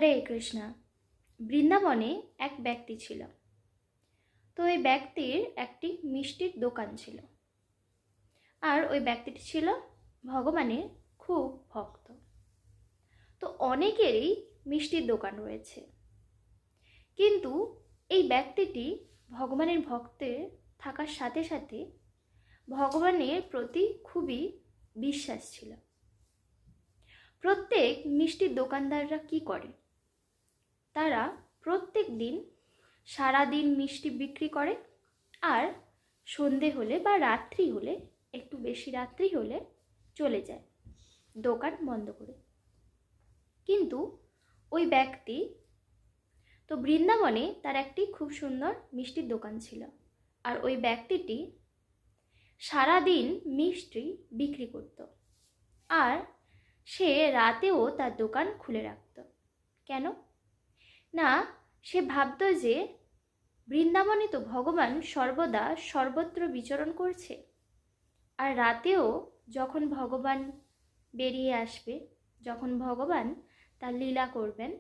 হরে কৃষ্ণ। বৃন্দাবনে এক ব্যক্তি ছিল। তো ওই ব্যক্তির একটি মিষ্টির দোকান ছিল, আর ওই ব্যক্তিটি ছিল ভগবানের খুব ভক্ত। তো অনেকেরই মিষ্টির দোকান রয়েছে, কিন্তু এই ব্যক্তিটি ভগবানের ভক্তের থাকার সাথে সাথে ভগবানের প্রতি খুবই বিশ্বাস ছিল। প্রত্যেক মিষ্টির দোকানদাররা কি করে, তারা প্রত্যেক দিন সারাদিন মিষ্টি বিক্রি করে, আর সন্ধে হলে বা রাত্রি হলে, একটু বেশি রাত্রি হলে চলে যায় দোকান বন্ধ করে। কিন্তু ওই ব্যক্তি তো বৃন্দাবনে তার একটি খুব সুন্দর মিষ্টির দোকান ছিল, আর ওই ব্যক্তিটি সারাদিন মিষ্টি বিক্রি করত, আর সে রাতেও তার দোকান খুলে রাখত। কেন না, সে ভাবত যে বৃন্দাবনে তো ভগবান সর্বদা সর্বত্র বিচরণ করছে, আর রাতেও যখন ভগবান বেরিয়ে আসবে, যখন ভগবান তার লীলা করবেন,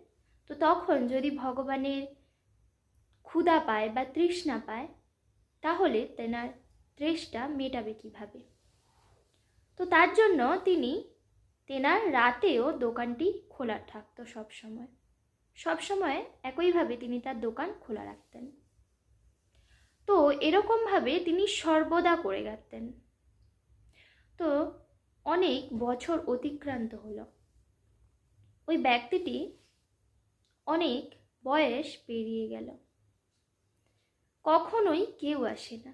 তো তখন যদি ভগবানের ক্ষুধা পায় বা তৃষ্ণা পায়, তাহলে তেনার তৃষ্ণা মেটাবে কিভাবে। তো তার জন্য তেনার রাতেও দোকানটি খোলা থাকতো সবসময় একইভাবে তিনি তার দোকান খোলা রাখতেন। তো এরকমভাবে তিনি সর্বদা করে গেতেন। তো অনেক বছর অতিক্রান্ত হলো। ওই ব্যক্তিটি অনেক বয়স পেরিয়ে গেল, কখনোই কেউ আসে না,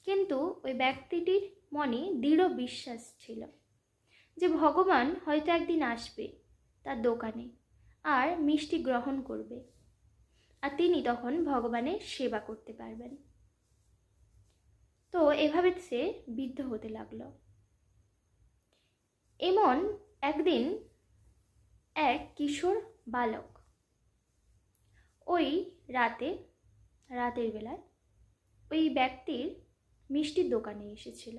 কিন্তু ওই ব্যক্তিটির মনে দৃঢ় বিশ্বাস ছিল যে ভগবান হয়তো একদিন আসবে তার দোকানে আর মিষ্টি গ্রহণ করবে, আর তিনি তখন ভগবানের সেবা করতে পারবেন। তো এভাবে সে বিদ্ধ হতে লাগলো। এমন একদিন এক কিশোর বালক ওই রাতের বেলায় ওই ব্যক্তির মিষ্টির দোকানে এসেছিল।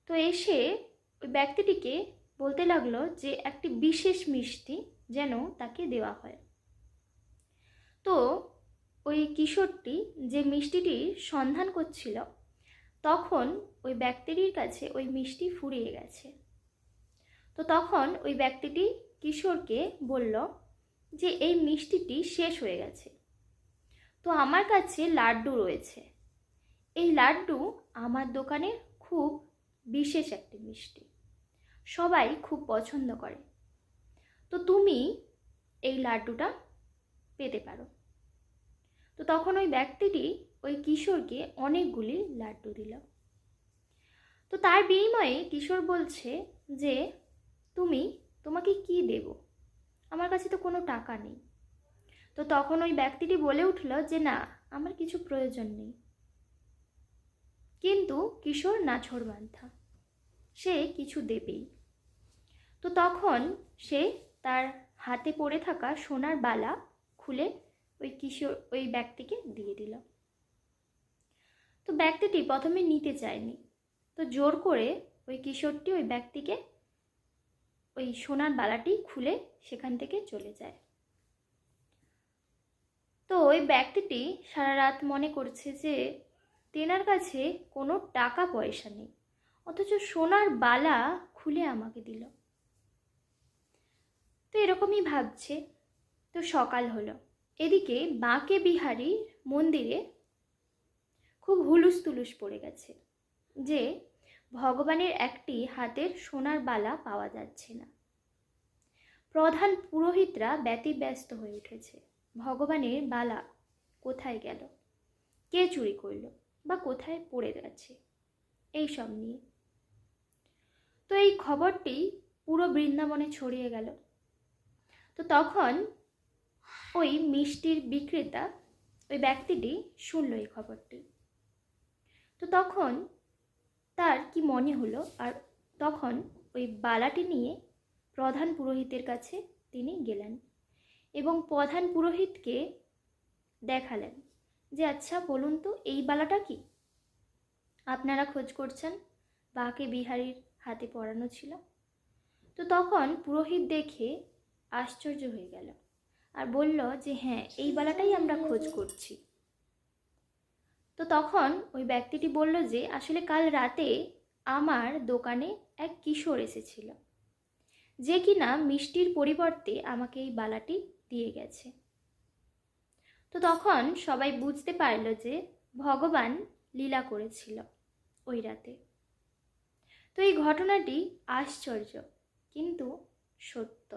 তো এসে ওই ব্যক্তিটিকে বলতে লাগলো যে একটি বিশেষ মিষ্টি যেন তাকে দেওয়া হয়। তো ওই কিশোরটি যে মিষ্টিটির সন্ধান করছিল, তখন ওই ব্যক্তিটির কাছে ওই মিষ্টি ফুরিয়ে গেছে। তো তখন ওই ব্যক্তিটি কিশোরকে বলল যে এই মিষ্টিটি শেষ হয়ে গেছে, তো আমার কাছে লাড্ডু রয়েছে। এই লাড্ডু আমার দোকানের খুব বিশেষ একটি মিষ্টি, সবাই খুব পছন্দ করে, তো তুমি এই লাড্ডুটা পেতে পারো। তো তখন ওই ব্যক্তিটি ওই কিশোরকে অনেকগুলি লাড্ডু দিল। তো তার বিনিময়ে কিশোর বলছে যে তোমাকে কি দেব, আমার কাছে তো কোনো টাকা নেই। তো তখন ওই ব্যক্তিটি বলে উঠল যে না, আমার কিছু প্রয়োজন নেই। কিন্তু কিশোর নাছোড়বান্দা, সে কিছু দেবেই। তো তখন সে তার হাতে পড়ে থাকা সোনার বালা খুলে ওই ব্যক্তিকে দিয়ে দিল। তো ব্যক্তিটি প্রথমে নিতে চায়নি, তো জোর করে ওই কিশোরটি ওই ব্যক্তিকে ওই সোনার বালাটি খুলে সেখান থেকে চলে যায়। তো ওই ব্যক্তিটি সারা রাত মনে করছে যে তেনার কাছে কোনো টাকা পয়সা নেই, অথচ সোনার বালা খুলে আমাকে দিল। তো এরকমই ভাবছে। তো সকাল হলো। এদিকে বাঁকে বিহারীর মন্দিরে খুব হুলুস তুলুস পড়ে গেছে যে ভগবানের একটি হাতের সোনার বালা পাওয়া যাচ্ছে না। প্রধান পুরোহিতরা ব্যতিব্যস্ত হয়ে উঠেছে, ভগবানের বালা কোথায় গেল, কে চুরি করল, বা কোথায় পড়ে গেছে, এইসব নিয়ে। তো এই খবরটি পুরো বৃন্দাবনে ছড়িয়ে গেল। তো তখন ওই মিষ্টির বিক্রেতা ওই ব্যক্তিটি শুনল এই খবরটি। তো তখন তার কি মনে হলো, আর তখন ওই বালাটি নিয়ে প্রধান পুরোহিতের কাছে তিনি গেলেন এবং প্রধান পুরোহিতকে দেখালেন যে আচ্ছা বলুন তো এই বালাটা কি আপনারা খোঁজ করছেন, বাঁকে বিহারীর হাতে পরানো ছিল। তো তখন পুরোহিত দেখে আশ্চর্য হয়ে গেল আর বলল যে হ্যাঁ, এই বালাটাই আমরা খোঁজ করছি। তো তখন ওই ব্যক্তিটি বলল যে আসলে কাল রাতে আমার দোকানে এক কিশোর এসেছিল, যে কিনা মিষ্টির পরিবর্তে আমাকে এই বালাটি দিয়ে গেছে। তো তখন সবাই বুঝতে পারল যে ভগবান লীলা করেছিল ওই রাতে। তো এই ঘটনাটি আশ্চর্য কিন্তু সত্য।